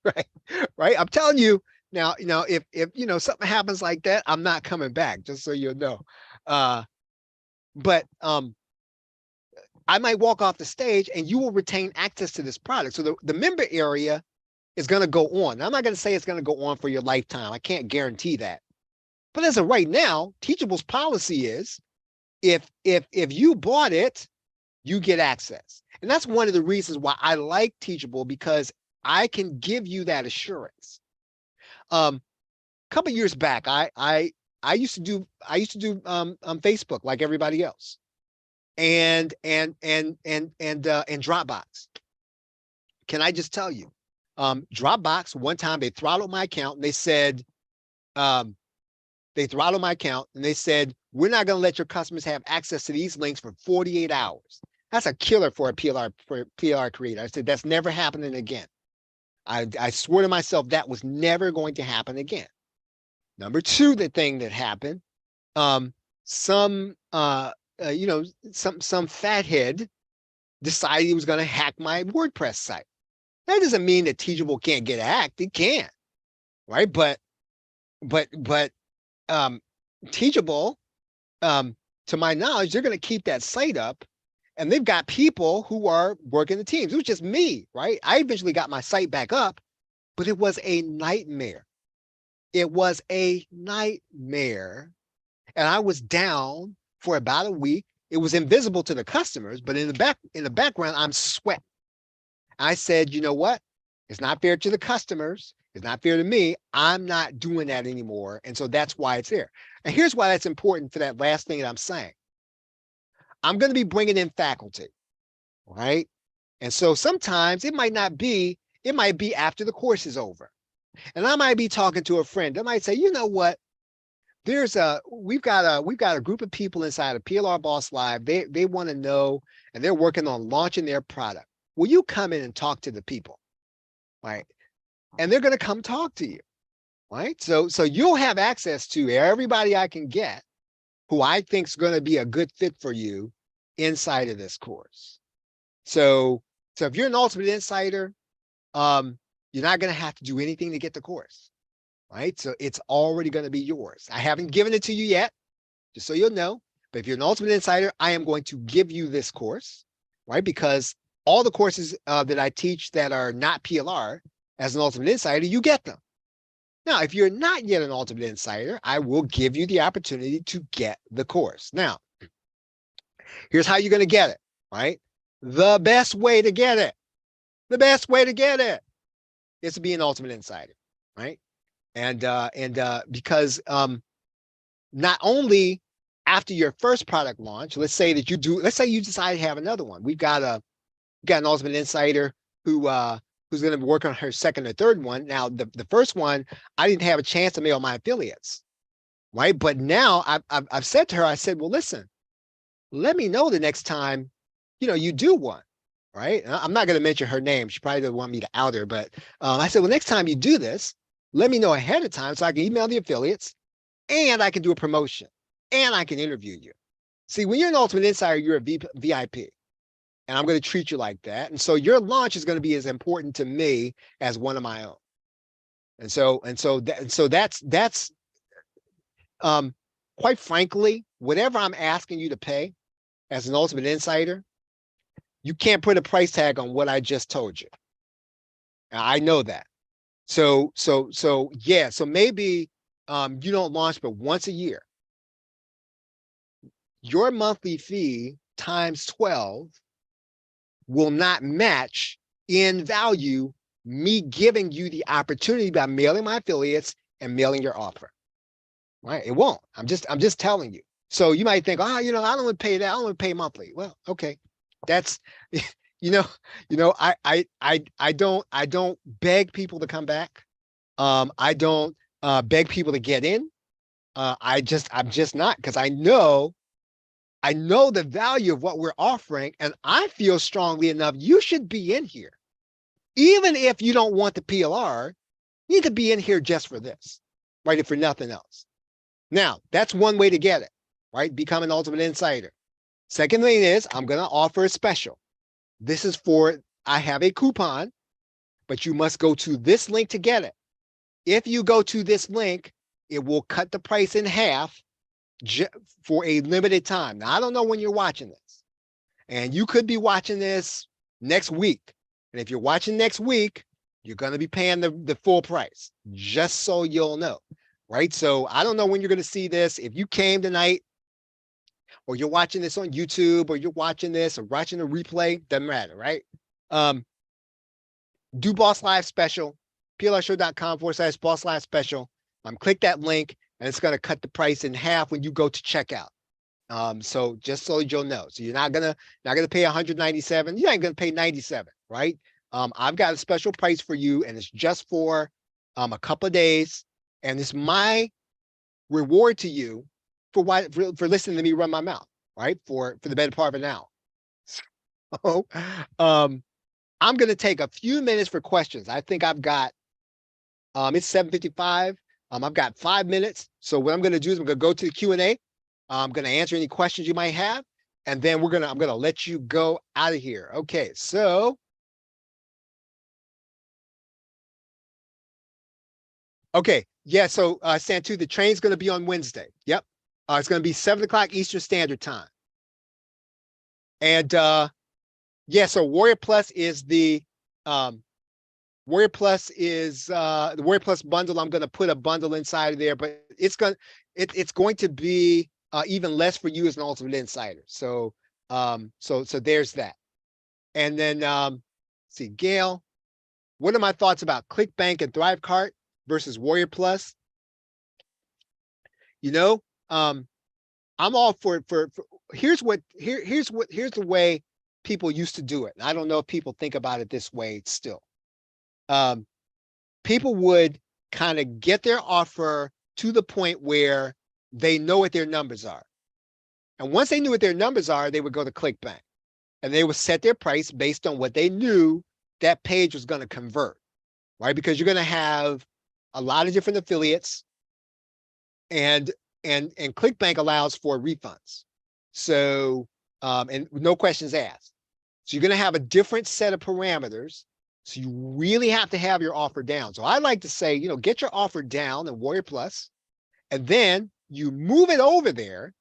right? Right? I'm telling you now, if something happens like that, I'm not coming back, just so you know. But I might walk off the stage and you will retain access to this product. So the member area is going to go on. Now, I'm not going to say it's going to go on for your lifetime. I can't guarantee that. But as of right now, Teachable's policy is if you bought it, you get access. And that's one of the reasons why I like Teachable, because I can give you that assurance. A couple of years back, I used to do Facebook like everybody else, and Dropbox. Can I just tell you, Dropbox, one time they throttled my account and they said, we're not going to let your customers have access to these links for 48 hours. That's a killer for a PLR creator. I said, that's never happening again. I swore to myself that was never going to happen again. Number two, the thing that happened, some fathead decided he was going to hack my WordPress site. That doesn't mean that Teachable can't get hacked. It can, right? But Teachable, to my knowledge, they're going to keep that site up, and they've got people who are working the teams. It was just me, right? I eventually got my site back up, but it was a nightmare. It was a nightmare. And I was down for about a week. It was invisible to the customers, but in the background, I'm sweating. I said, you know what? It's not fair to the customers. It's not fair to me. I'm not doing that anymore. And so that's why it's there. And here's why that's important for that last thing that I'm saying. I'm going to be bringing in faculty, right? And so sometimes it might be after the course is over. And I might be talking to a friend. I might say, you know what? We've got a group of people inside of PLR Boss Live. They want to know, and they're working on launching their product. Will you come in and talk to the people, right? And they're going to come talk to you, right? So you'll have access to everybody I can get who I think is going to be a good fit for you inside of this course. So if you're an Ultimate Insider, you're not going to have to do anything to get the course, right? So it's already going to be yours. I haven't given it to you yet, just so you'll know. But if you're an Ultimate Insider, I am going to give you this course, right? Because all the courses that I teach that are not PLR, as an Ultimate Insider, you get them. Now, if you're not yet an Ultimate Insider, I will give you the opportunity to get the course. Now, here's how you're going to get it, right? The best way to get it is to be an Ultimate Insider, right? And because not only after your first product launch, let's say you decide to have another one. We've got an Ultimate Insider who who's going to work on her second or third one. Now, the first one, I didn't have a chance to mail my affiliates, right? But now I've said to her, I said, well, listen, let me know the next time, you do one, right? And I'm not going to mention her name. She probably doesn't want me to out her, but I said, well, next time you do this, let me know ahead of time so I can email the affiliates and I can do a promotion and I can interview you. See, when you're an Ultimate Insider, you're a VIP. And I'm going to treat you like that. And so your launch is going to be as important to me as one of my own. So that's quite frankly, whatever I'm asking you to pay as an Ultimate Insider, you can't put a price tag on what I just told you. I know that. So yeah. So maybe you don't launch but once a year. Your monthly fee times 12 will not match in value me giving you the opportunity by mailing my affiliates and mailing your offer. Right? It won't. I'm just telling you. So you might think, I don't want to pay that. I don't want to pay monthly. Well, okay. That's I don't beg people to come back. I don't beg people to get in. I'm just not, because I know the value of what we're offering, and I feel strongly enough you should be in here. Even if you don't want the PLR, you need to be in here just for this, right? If for nothing else. Now, that's one way to get it, right? Become an Ultimate Insider. Second thing is, I'm going to offer a special. This is I have a coupon, but you must go to this link to get it. If you go to this link, it will cut the price in half for a limited time. Now, I don't know when you're watching this, and you could be watching this next week. And if you're watching next week, you're going to be paying the full price, just so you'll know, right? So I don't know when you're going to see this. If you came tonight, or you're watching this on YouTube, or you're watching this or watching a replay, doesn't matter, right? Do Boss Live special, plrshow.com/Boss Live special. Click that link, and it's going to cut the price in half when you go to checkout. So just so you'll know. So you're not gonna pay 197. You ain't gonna pay 97, right? I've got a special price for you, and it's just for a couple of days, and it's my reward to you for listening to me run my mouth, right? For the better part of an hour. So I'm gonna take a few minutes for questions. I think I've got it's 7:55. I've got 5 minutes. So what I'm gonna do is I'm gonna go to the Q&A. I'm going to answer any questions you might have, and then I'm going to let you go out of here. Okay. So, okay. Yeah. So, Santu, the train's going to be on Wednesday. Yep. It's going to be 7:00 Eastern Standard Time. And, yeah, so Warrior Plus is the Warrior Plus is the Warrior Plus bundle. I'm going to put a bundle inside of there, but it's going to be even less for you as an Ultimate Insider. So there's that. And then see, Gail, what are my thoughts about ClickBank and ThriveCart versus Warrior Plus? I'm all for here's the way people used to do it. And I don't know if people think about it this way still. People would kind of get their offer to the point where they know what their numbers are. And once they knew what their numbers are, they would go to ClickBank, and they would set their price based on what they knew that page was going to convert, right? Because you're going to have a lot of different affiliates, and ClickBank allows for refunds. So, and no questions asked. So you're going to have a different set of parameters. So you really have to have your offer down. So I like to say, get your offer down in Warrior Plus, and then you move it over there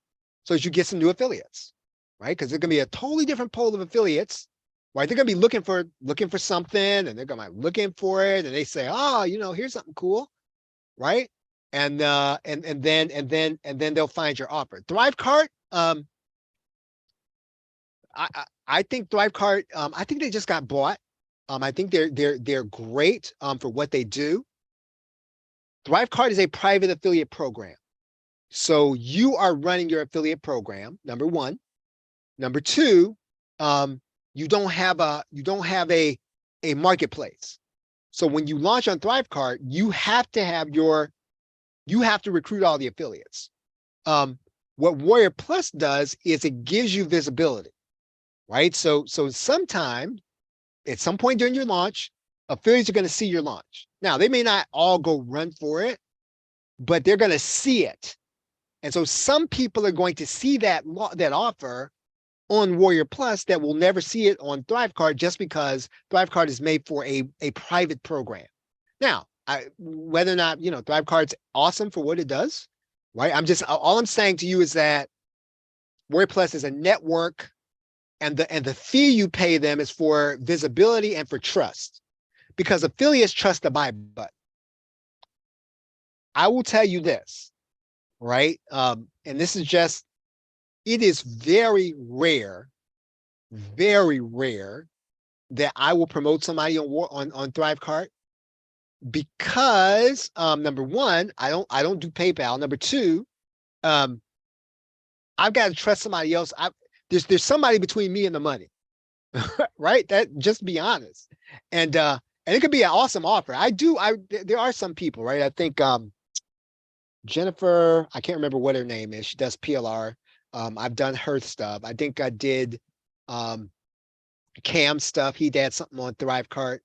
so that you get some new affiliates, right? Because they're going to be a totally different pool of affiliates, right? They're going to be looking for something, and they're going to be looking for it, and they say, here's something cool, right? And then they'll find your offer. ThriveCart, I think ThriveCart, I think they just got bought. I think they're great for what they do. ThriveCart is a private affiliate program. So you are running your affiliate program, number one. Number two, you don't have a a marketplace. So when you launch on ThriveCart, you have to recruit all the affiliates. What Warrior Plus does is it gives you visibility, right? So sometime at some point during your launch, affiliates are going to see your launch. Now they may not all go run for it, but they're going to see it. And so some people are going to see that offer on Warrior Plus that will never see it on ThriveCart just because ThriveCart is made for a private program. Now, whether or not, ThriveCart's awesome for what it does, right? All I'm saying to you is that Warrior Plus is a network, and the fee you pay them is for visibility and for trust, because affiliates trust the buy button. I will tell you this, right? And this is just, it is very rare that I will promote somebody on ThriveCart, because number one, I don't do PayPal. Number two, I've got to trust somebody else. There's somebody between me and the money, right? That, just be honest. And it could be an awesome offer. There are some people, right? I think Jennifer, I can't remember what her name is. She does PLR. I've done her stuff. I think I did Cam stuff. He did something on ThriveCart.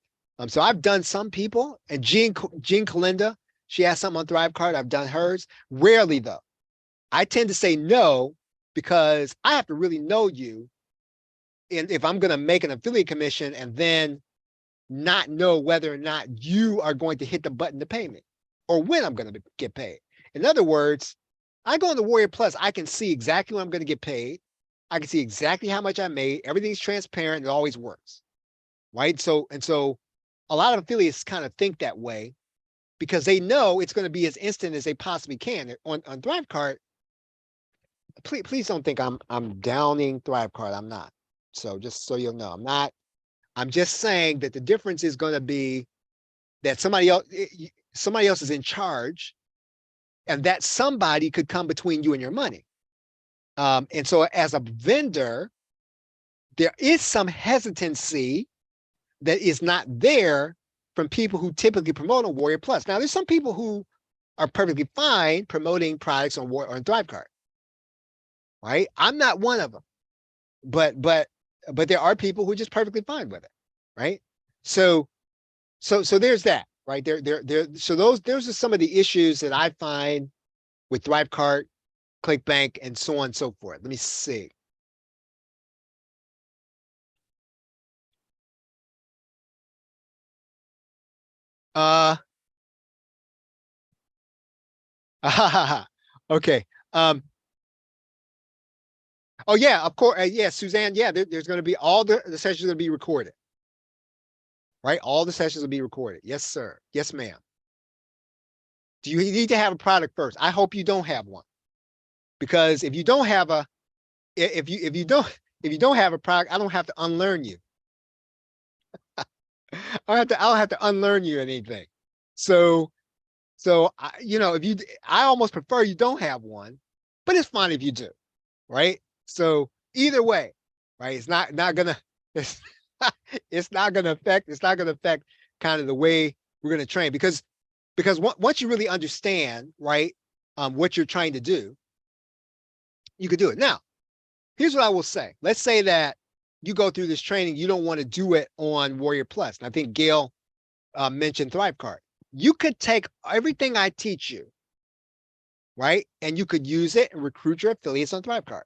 So I've done some people, and Jean Kalinda, she has something on ThriveCart. I've done hers. Rarely though. I tend to say no, because I have to really know you. And if I'm going to make an affiliate commission and then not know whether or not you are going to hit the button to pay me, or when I'm going to get paid. In other words, I go into Warrior Plus, I can see exactly when I'm going to get paid. I can see exactly how much I made. Everything's transparent. It always works, right? So a lot of affiliates kind of think that way because they know it's going to be as instant as they possibly can. On ThriveCart, please don't think I'm downing ThriveCart. I'm not. So just so you'll know, I'm not. I'm just saying that the difference is going to be that somebody else is in charge, and that somebody could come between you and your money. And so as a vendor, there is some hesitancy that is not there from people who typically promote on Warrior Plus. Now, there's some people who are perfectly fine promoting products on ThriveCart, right? I'm not one of them, but there are people who are just perfectly fine with it, right? So there's that, right? So those are some of the issues that I find with ThriveCart, ClickBank, and so on and so forth. Let me see. Okay. Oh yeah, of course. Yeah, Suzanne. Yeah, there's going to be all the sessions going to be recorded, right? All the sessions will be recorded. Yes, sir. Yes, ma'am. Do you need to have a product first? I hope you don't have one, because if you don't have if you don't have a product, I don't have to unlearn you. I don't have to unlearn you anything. So I almost prefer you don't have one, but it's fine if you do, right? So either way, right? It's not gonna it's not gonna affect kind of the way we're gonna train, because once you really understand, right, what you're trying to do, you could do it. Now, here's what I will say. Let's say that you go through this training, you don't want to do it on Warrior Plus. And I think Gail mentioned ThriveCart. You could take everything I teach you, right, and you could use it and recruit your affiliates on ThriveCart.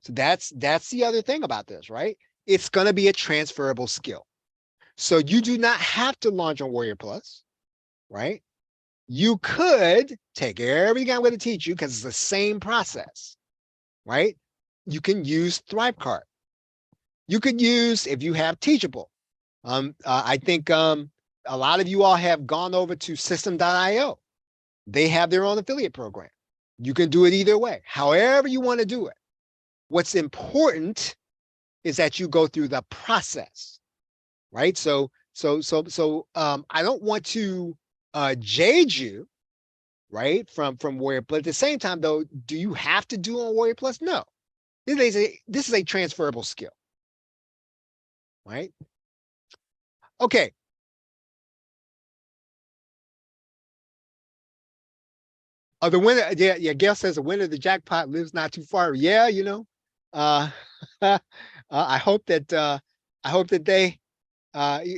So that's the other thing about this, right? It's going to be a transferable skill. So you do not have to launch on Warrior Plus, right? You could take everything I'm going to teach you, because it's the same process, right? You can use ThriveCart. You could use, if you have Teachable. I think a lot of you all have gone over to System.io. They have their own affiliate program. You can do it either way, however you want to do it. What's important is that you go through the process, right? So I don't want to jade you, right, from Warrior, but at the same time, though, do you have to do on Warrior Plus? No. This is a transferable skill, right? Okay. The winner, yeah, Gail says the winner of the jackpot lives not too far. Yeah, uh, I hope that they,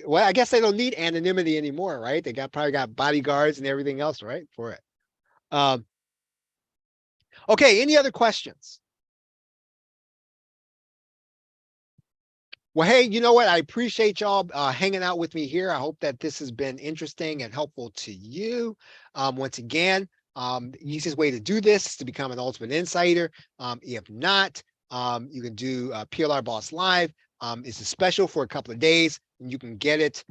well, I guess they don't need anonymity anymore, right? They probably got bodyguards and everything else, right, for it. Um, okay, any other questions? Well, hey, you know what? I appreciate y'all hanging out with me here. I hope that this has been interesting and helpful to you. Once again, the easiest way to do this is to become an Ultimate Insider. If not, you can do PLR Boss Live. It's a special for a couple of days, and you can get it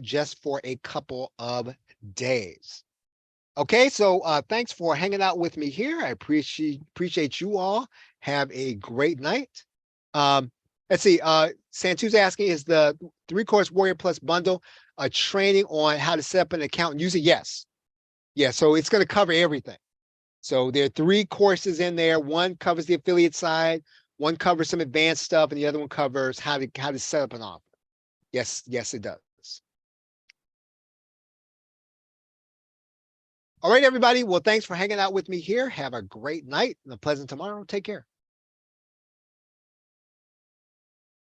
just for a couple of days. Okay, so thanks for hanging out with me here. I appreciate you all. Have a great night. Um, let's see. Santu's asking, is the 3-course Warrior Plus bundle a training on how to set up an account and use it? Yes. Yeah, so it's going to cover everything. So there are 3 courses in there. One covers the affiliate side, one covers some advanced stuff, and the other one covers how to set up an offer. Yes, it does. All right, everybody. Well, thanks for hanging out with me here. Have a great night and a pleasant tomorrow. Take care.